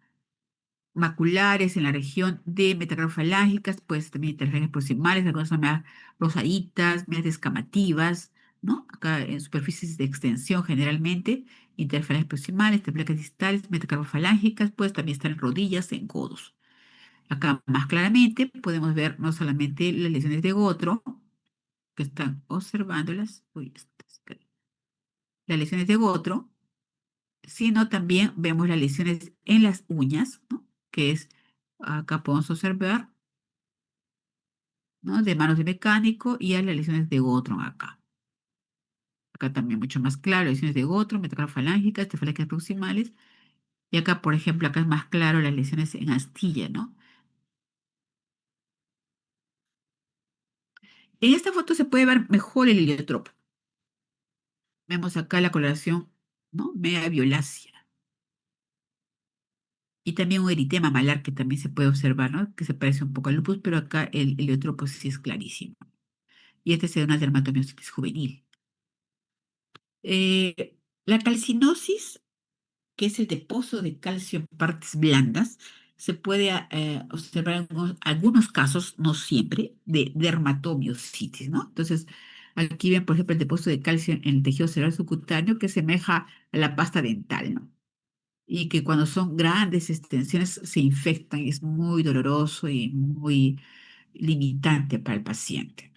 maculares en la región de metacarpofalángicas, pues también interferencias proximales, algunas son más rosaditas, más descamativas, ¿no? Acá en superficies de extensión generalmente, interferencias proximales, placas distales, metacarpofalángicas, pues también están en rodillas, en codos. Acá más claramente podemos ver no solamente las lesiones de gotro, que están observando las lesiones de Gotro, sino también vemos las lesiones en las uñas, ¿no? Que es, acá podemos observar, ¿no? De manos de mecánico y a las lesiones de Gotro acá. Acá también mucho más claro, lesiones de Gotro, metacarfalángicas, falángicas proximales. Y acá, por ejemplo, acá es más claro las lesiones en astilla, ¿no? En esta foto se puede ver mejor el heliotropo. Vemos acá la coloración, ¿no? Media violácea. Y también un eritema malar que también se puede observar, ¿no? Que se parece un poco al lupus, pero acá el heliotropo sí es clarísimo. Y este es una dermatomiositis juvenil. La calcinosis, que es el depósito de calcio en partes blandas, se puede observar en algunos casos, no siempre, de dermatomiositis, ¿no? Entonces, aquí ven, por ejemplo, el depósito de calcio en el tejido cerebral subcutáneo que semeja a la pasta dental, ¿no? Y que cuando son grandes extensiones se infectan, es muy doloroso y muy limitante para el paciente.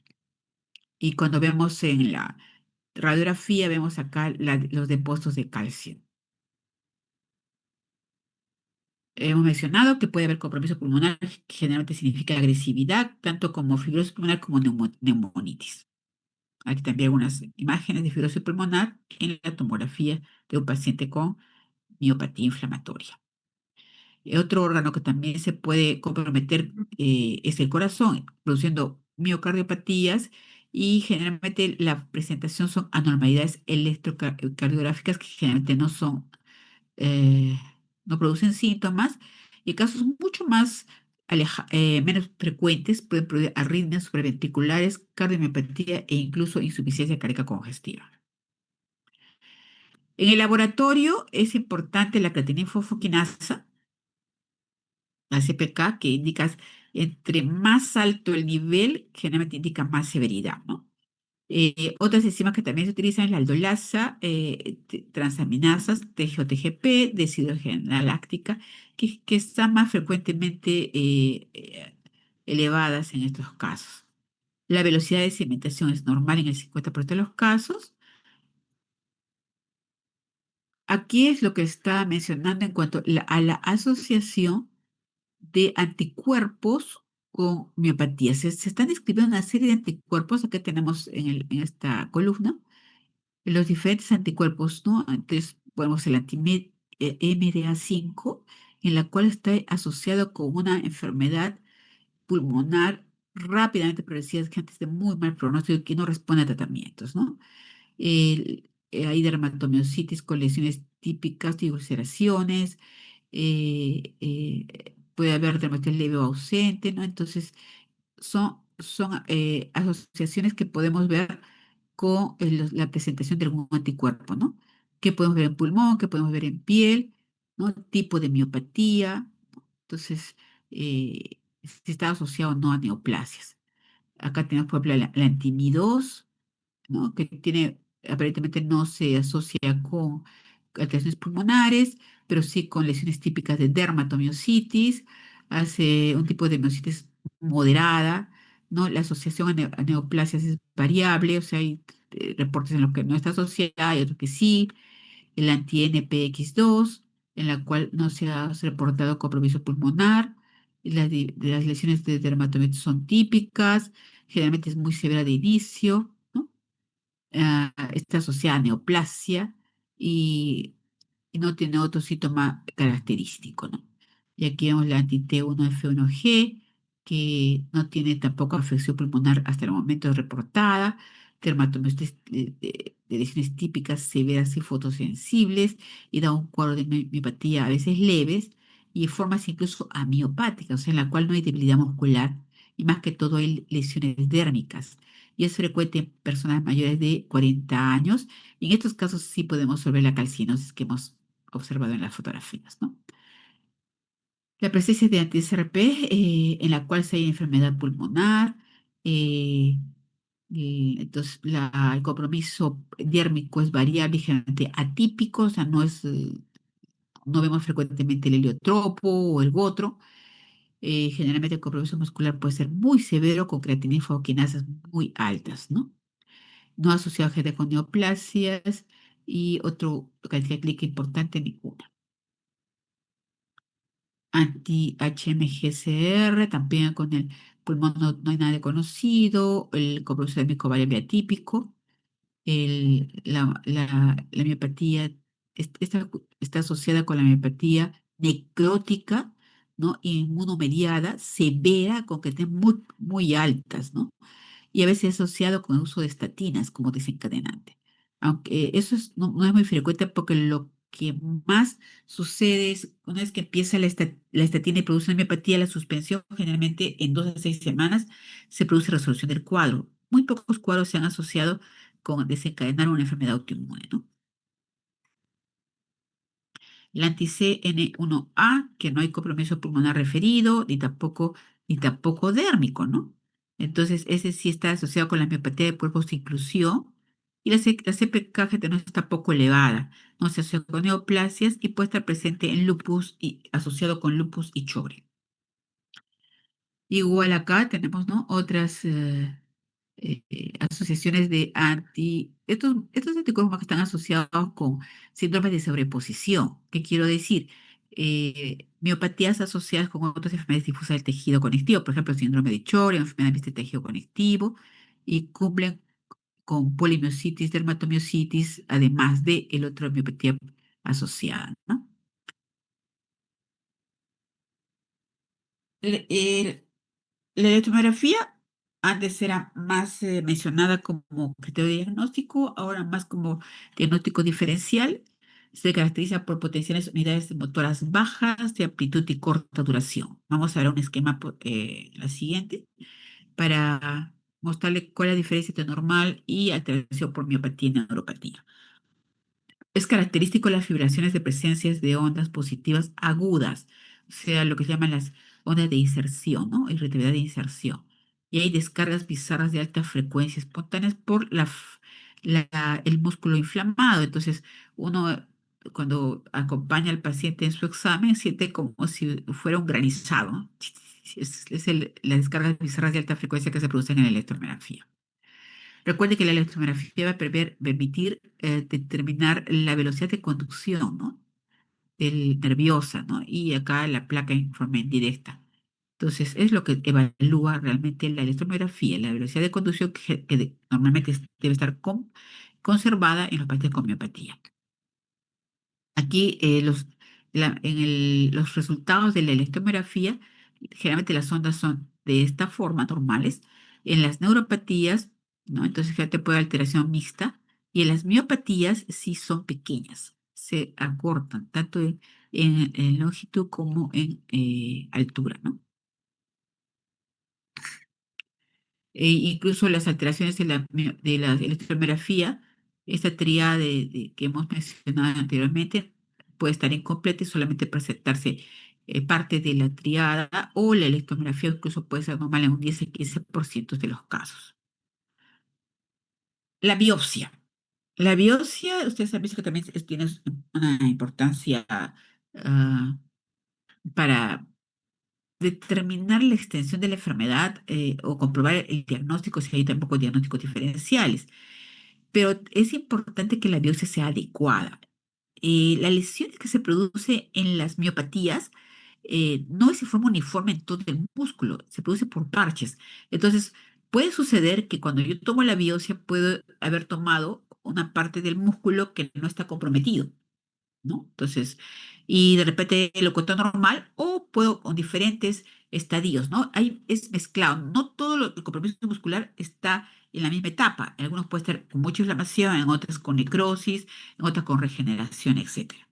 Y cuando vemos en la radiografía, vemos acá los depósitos de calcio. Hemos mencionado que puede haber compromiso pulmonar, que generalmente significa agresividad, tanto como fibrosis pulmonar como neumonitis. Aquí también algunas imágenes de fibrosis pulmonar en la tomografía de un paciente con miopatía inflamatoria. Otro órgano que también se puede comprometer es el corazón, produciendo miocardiopatías y generalmente la presentación son anormalidades electrocardiográficas que generalmente no son eh, no producen síntomas y casos mucho más menos frecuentes pueden producir arritmias supraventriculares, cardiomiopatía e incluso insuficiencia cardíaca congestiva. En el laboratorio es importante la creatinina fosfoquinasa, la CPK, que indica entre más alto el nivel, generalmente indica más severidad, ¿no? Otras enzimas que también se utilizan es la aldolasa, transaminasas, TGO-TGP, deshidrogenaláctica, que están más frecuentemente elevadas en estos casos. La velocidad de sedimentación es normal en el 50% de los casos. Aquí es lo que estaba mencionando en cuanto a la asociación de anticuerpos con miopatía. Se están describiendo una serie de anticuerpos, acá tenemos en esta columna, los diferentes anticuerpos, ¿no? Entonces, podemos el anti-MDA5, en la cual está asociado con una enfermedad pulmonar rápidamente progresiva, que antes de muy mal pronóstico y que no responde a tratamientos, ¿no? Hay dermatomiositis con lesiones típicas de ulceraciones, puede haber dermatitis leve o ausente, ¿no? Entonces, son asociaciones que podemos ver con la presentación de algún anticuerpo, ¿no? Que podemos ver en pulmón, que podemos ver en piel, ¿no? Tipo de miopatía, ¿no? Entonces, si está asociado o no a neoplasias. Acá tenemos, por ejemplo, la antimidós, ¿no? Que tiene, aparentemente no se asocia con alteraciones pulmonares, pero sí con lesiones típicas de dermatomiositis, hace un tipo de miositis moderada, ¿no? La asociación a neoplasias es variable, o sea, hay reportes en los que no está asociada, hay otros que sí, el anti-NPX2, en la cual no se ha reportado compromiso pulmonar, y las lesiones de dermatomiositis son típicas, generalmente es muy severa de inicio, ¿no? Está asociada a neoplasia y, y no tiene otro síntoma característico, ¿no? Y aquí vemos la anti-T1F1G, que no tiene tampoco afección pulmonar hasta el momento reportada, dermatomiositis de lesiones típicas severas y fotosensibles, y da un cuadro de miopatía a veces leves, y formas incluso amiopáticas, o sea, en la cual no hay debilidad muscular, y más que todo hay lesiones dérmicas y es frecuente en personas mayores de 40 años. Y en estos casos sí podemos ver la calcinosis que hemos observado en las fotografías, ¿no? La presencia de anti-CRP, en la cual se hay enfermedad pulmonar, eh, entonces el compromiso diérmico es variable y generalmente atípico, o sea, no vemos frecuentemente el heliotropo o el gotro, Generalmente el compromiso muscular puede ser muy severo con creatinina y fibroquinasas muy altas, ¿no? No asociado a gente con neoplasias y otro cantidad clínica importante, ninguna. Anti-HMGCR, también con el pulmón no hay nada conocido, el compromiso de variable atípico, la miopatía está asociada con la miopatía necrótica, ¿no? Inmunomediada, severa, con que estén muy, muy altas, ¿no? Y a veces asociado con el uso de estatinas como desencadenante. Aunque eso no es muy frecuente porque lo que más sucede es una vez que empieza la estatina y produce una miopatía, la suspensión, generalmente en 2 a 6 semanas se produce resolución del cuadro. Muy pocos cuadros se han asociado con desencadenar una enfermedad autoinmune, ¿no? La anti-CN1A, que no hay compromiso pulmonar referido, ni tampoco dérmico, ¿no? Entonces, ese sí está asociado con la miopatía de cuerpos de inclusión. Y la CPK no está poco elevada, no se asocia con neoplasias y puede estar presente en lupus y asociado con lupus y Sjögren. Igual acá tenemos, ¿no? Otras asociaciones de estos anticuerpos que están asociados con síndromes de sobreposición. ¿Qué quiero decir? Miopatías asociadas con otras enfermedades difusas del tejido conectivo, por ejemplo, síndrome de Sjögren, enfermedad del tejido conectivo, y cumplen con polimiositis, dermatomiositis, además de el otro miopatía asociada, ¿no? El- el- La electromiografía antes era más mencionada como criterio de diagnóstico, ahora más como diagnóstico diferencial. Se caracteriza por potenciales unidades motoras bajas de amplitud y corta duración. Vamos a ver un esquema, la siguiente, para mostrarle cuál es la diferencia entre normal y alteración por miopatía y neuropatía. Es característico las fibraciones de presencias de ondas positivas agudas, o sea, lo que se llaman las ondas de inserción, ¿no? Irritabilidad de inserción. Y hay descargas bizarras de alta frecuencia espontáneas por el músculo inflamado. Entonces, uno cuando acompaña al paciente en su examen siente como si fuera un granizado, ¿no? Las descargas bizarras de alta frecuencia que se producen en la electromiografía. Recuerde que la electromiografía va a permitir determinar la velocidad de conducción, ¿no? Nerviosa, ¿no? Y acá la placa en forma indirecta. Entonces, es lo que evalúa realmente la electromiografía, la velocidad de conducción que normalmente debe estar conservada en los pacientes con miopatía. Aquí los resultados de la electromiografía, generalmente las ondas son de esta forma, normales. En las neuropatías, ¿no? Entonces, fíjate, puede haber alteración mixta. Y en las miopatías sí son pequeñas, se acortan tanto en longitud como en altura, ¿no? Incluso las alteraciones de la electromiografía, esta tríada que hemos mencionado anteriormente, puede estar incompleta y solamente presentarse parte de la triada o la electromiografía incluso puede ser normal en un 10 a 15% de los casos. La biopsia. La biopsia, ustedes han visto que también tiene una importancia para determinar la extensión de la enfermedad o comprobar el diagnóstico si hay tampoco diagnósticos diferenciales. Pero es importante que la biopsia sea adecuada. Las lesiones que se producen en las miopatías no es de forma uniforme en todo el músculo, se produce por parches. Entonces, puede suceder que cuando yo tomo la biopsia puedo haber tomado una parte del músculo que no está comprometido, ¿no? Entonces, y de repente lo encuentro normal o puedo con diferentes estadios, ¿no? Ahí es mezclado. No todo el compromiso muscular está en la misma etapa. En algunos puede estar con mucha inflamación, en otras con necrosis, en otras con regeneración, etcétera.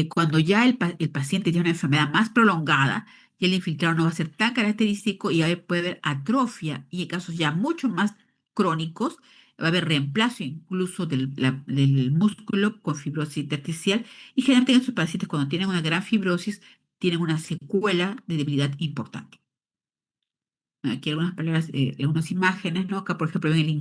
Cuando ya el paciente tiene una enfermedad más prolongada, y el infiltrado no va a ser tan característico y ahí puede haber atrofia y en casos ya mucho más crónicos va a haber reemplazo incluso del músculo con fibrosis intersticial y generalmente en estos pacientes cuando tienen una gran fibrosis tienen una secuela de debilidad importante. Aquí algunas palabras, algunas imágenes, ¿no? Acá por ejemplo ven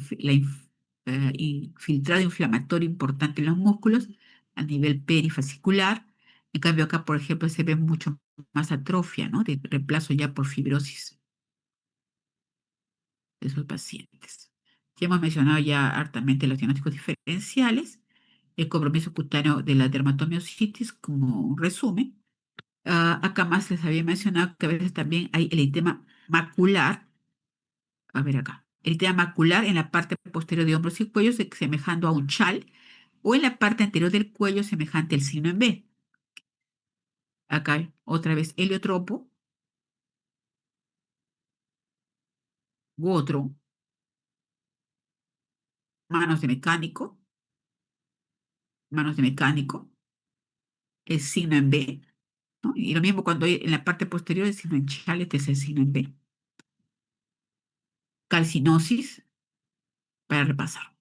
infiltrado inflamatorio importante en los músculos a nivel perifascicular En cambio, acá, por ejemplo, se ve mucho más atrofia, ¿no? De reemplazo ya por fibrosis de esos pacientes. Ya hemos mencionado ya hartamente los diagnósticos diferenciales, el compromiso cutáneo de la dermatomiositis como un resumen. Acá más les había mencionado que a veces también hay el eritema macular. A ver acá. Eritema macular en la parte posterior de hombros y cuello, semejando a un chal, o en la parte anterior del cuello, semejante al signo en B. Acá hay otra vez heliotropo u otro, manos de mecánico, manos de mecánico, el signo en B, ¿no? Y lo mismo cuando hay en la parte posterior, el signo en chal, este es el signo en B. Calcinosis, para repasar.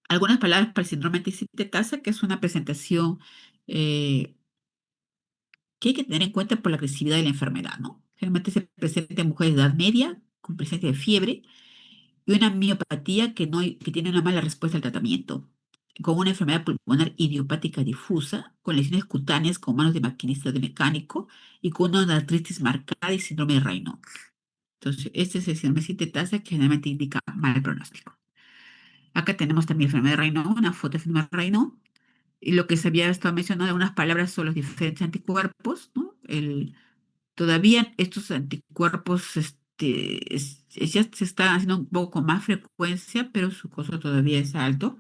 Algunas palabras para el síndrome anticitetasa, que es una presentación eh, que hay que tener en cuenta por la agresividad de la enfermedad, ¿no? Generalmente se presenta en mujeres de edad media, con presencia de fiebre, y una miopatía que tiene una mala respuesta al tratamiento, con una enfermedad pulmonar idiopática difusa, con lesiones cutáneas con manos de maquinista de mecánico y con una artritis marcada y síndrome de Raynaud. Entonces, este es el síndrome de sintetasa que generalmente indica mal pronóstico. Acá tenemos también enfermedad de Raynaud, una foto de enfermedad de Raynaud. Y lo que se había estado mencionando, algunas palabras son los diferentes anticuerpos, ¿no? Todavía estos anticuerpos ya se están haciendo un poco con más frecuencia, pero su costo todavía es alto.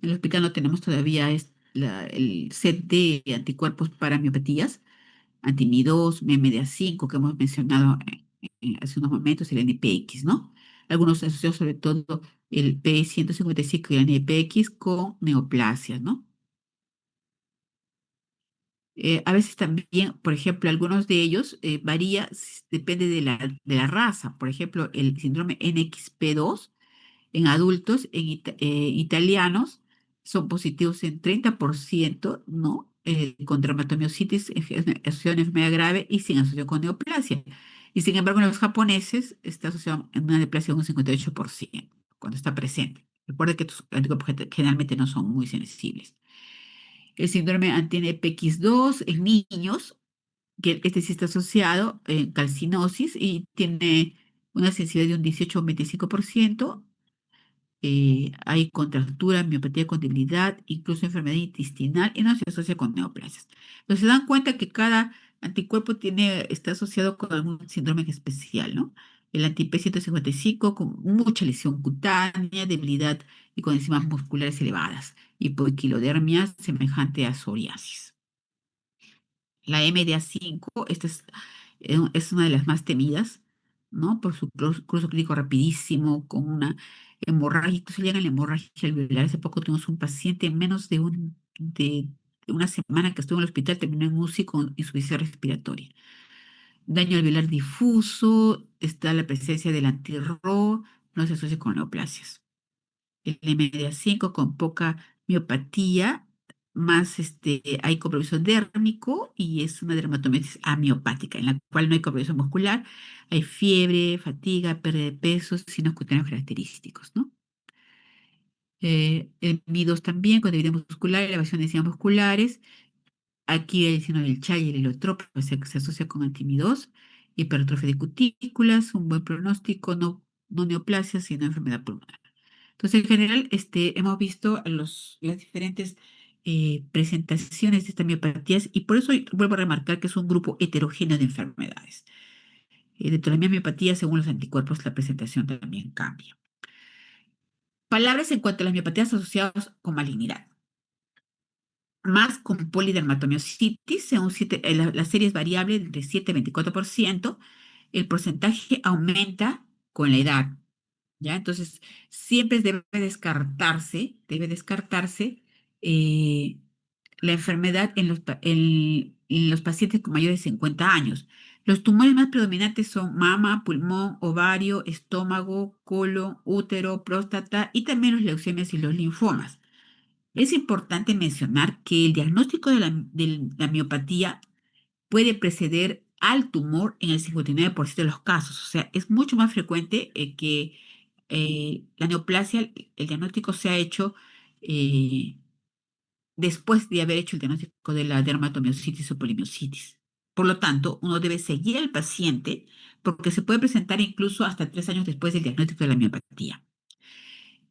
En el hospital no tenemos todavía el set de anticuerpos para miopatías, anti-Mi2, MMDA5, que hemos mencionado hace unos momentos, el NPX, ¿no? Algunos asociados sobre todo el P155 y el NPX con neoplasias, ¿no? A veces también, por ejemplo, algunos de ellos varía, depende de la raza. Por ejemplo, el síndrome NXP2 en adultos, italianos, son positivos en 30%, ¿no? Con dermatomiositis asociado a una enfermedad grave y sin asociación con neoplasia. Y sin embargo, en los japoneses está asociado a una neoplasia de un 58% cuando está presente. Recuerda que estos anticuerpos generalmente no son muy sensibles. El síndrome anti-NPX2 en niños, que este sí está asociado en calcinosis y tiene una sensibilidad de un 18 o 25%. Hay contractura, miopatía con debilidad, incluso enfermedad intestinal y no se asocia con neoplasias. Pero se dan cuenta que cada anticuerpo está asociado con algún síndrome en especial, ¿no? El anti-P155 con mucha lesión cutánea, debilidad y con enzimas musculares elevadas, hipoequilodermia semejante a psoriasis. La MDA5, esta es una de las más temidas, ¿no? Por su curso clínico rapidísimo, con una hemorragia, incluso llega la hemorragia alveolar. Hace poco tuvimos un paciente en menos de una semana que estuvo en el hospital, terminó en UCI con insuficiencia respiratoria. Daño alveolar difuso, está la presencia del anti-RO, no se asocia con neoplasias. El MDA5 con poca miopatía, más hay compromiso dérmico y es una dermatomiositis amiopática, en la cual no hay compromiso muscular, hay fiebre, fatiga, pérdida de peso, signos cutáneos característicos, ¿no? El MI2 también, con debilidad muscular, elevación de enzimas musculares. Aquí el signo del Chai y el heliotropo se asocia con anti-Mi2, hipertrofia de cutículas, un buen pronóstico, no neoplasia, sino enfermedad pulmonar. Entonces, en general, hemos visto las diferentes presentaciones de estas miopatías y por eso vuelvo a remarcar que es un grupo heterogéneo de enfermedades. Dentro de la miopatía, según los anticuerpos, la presentación también cambia. Palabras en cuanto a las miopatías asociadas con malignidad. Más con polidermatomiositis, la serie es variable de 7 a 24%, el porcentaje aumenta con la edad. ¿Ya? Entonces, siempre debe descartarse eh, la enfermedad en los pacientes con mayores de 50 años. Los tumores más predominantes son mama, pulmón, ovario, estómago, colon, útero, próstata y también los leucemias y los linfomas. Es importante mencionar que el diagnóstico de la miopatía puede preceder al tumor en el 59% de los casos. O sea, es mucho más frecuente que la neoplasia, el diagnóstico se ha hecho eh, después de haber hecho el diagnóstico de la dermatomiositis o polimiositis. Por lo tanto, uno debe seguir al paciente porque se puede presentar incluso hasta 3 años después del diagnóstico de la miopatía.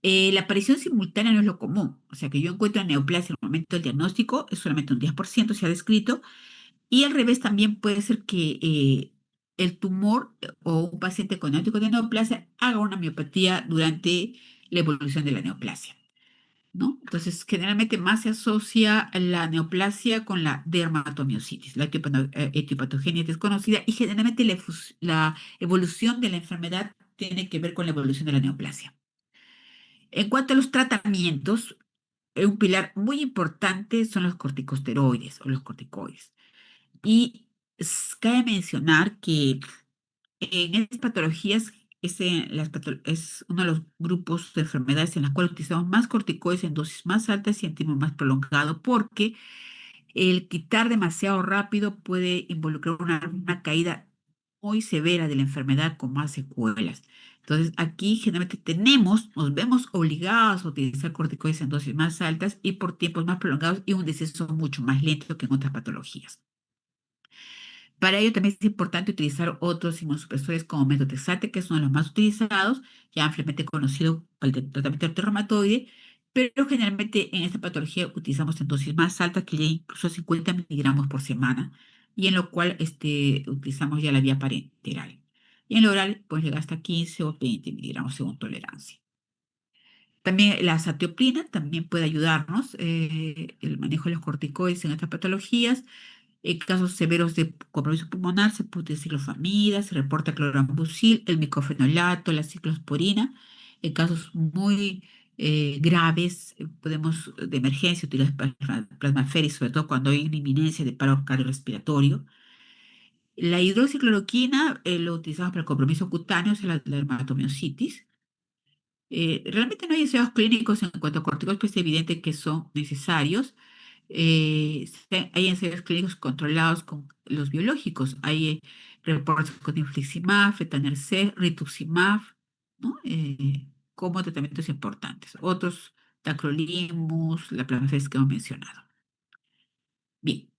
La aparición simultánea no es lo común, o sea que yo encuentro neoplasia en el momento del diagnóstico, es solamente un 10% se ha descrito, y al revés también puede ser que el tumor o un paciente con diagnóstico de neoplasia haga una miopatía durante la evolución de la neoplasia, ¿no? Entonces, generalmente más se asocia la neoplasia con la dermatomiositis. La etiopatogenia es desconocida y generalmente la evolución de la enfermedad tiene que ver con la evolución de la neoplasia. En cuanto a los tratamientos, un pilar muy importante son los corticosteroides o los corticoides. Y cabe mencionar que en estas patologías es uno de los grupos de enfermedades en las cuales utilizamos más corticoides en dosis más altas y en tiempo más prolongado, porque el quitar demasiado rápido puede involucrar una caída muy severa de la enfermedad con más secuelas. Entonces, aquí generalmente nos vemos obligados a utilizar corticoides en dosis más altas y por tiempos más prolongados y un deceso mucho más lento que en otras patologías. Para ello también es importante utilizar otros inmunosupresores como metotrexate, que es uno de los más utilizados, ya ampliamente conocido para el tratamiento del reumatoide, pero generalmente en esta patología utilizamos en dosis más altas, que ya incluso 50 miligramos por semana, y en lo cual utilizamos ya la vía parenteral. Y en el oral, pues llega hasta 15 o 20 miligramos según tolerancia. También la satioprina también puede ayudarnos, el manejo de los corticoides en estas patologías. En casos severos de compromiso pulmonar se puede utilizar ciclofamida, se reporta clorambucil, el micofenolato, la ciclosporina. En casos muy graves, de emergencia, utilizar plasmaféris, sobre todo cuando hay una inminencia de paro cardiorrespiratorio. La hidroxicloroquina lo utilizamos para el compromiso cutáneo, la dermatomiositis. Realmente no hay ensayos clínicos en cuanto a corticoides, pues es evidente que son necesarios. Hay ensayos clínicos controlados con los biológicos. Hay reportes con infliximab, etanercept, rituximab, ¿no? Como tratamientos importantes. Otros, tacrolimus, la plasmaféresis que hemos mencionado. Bien,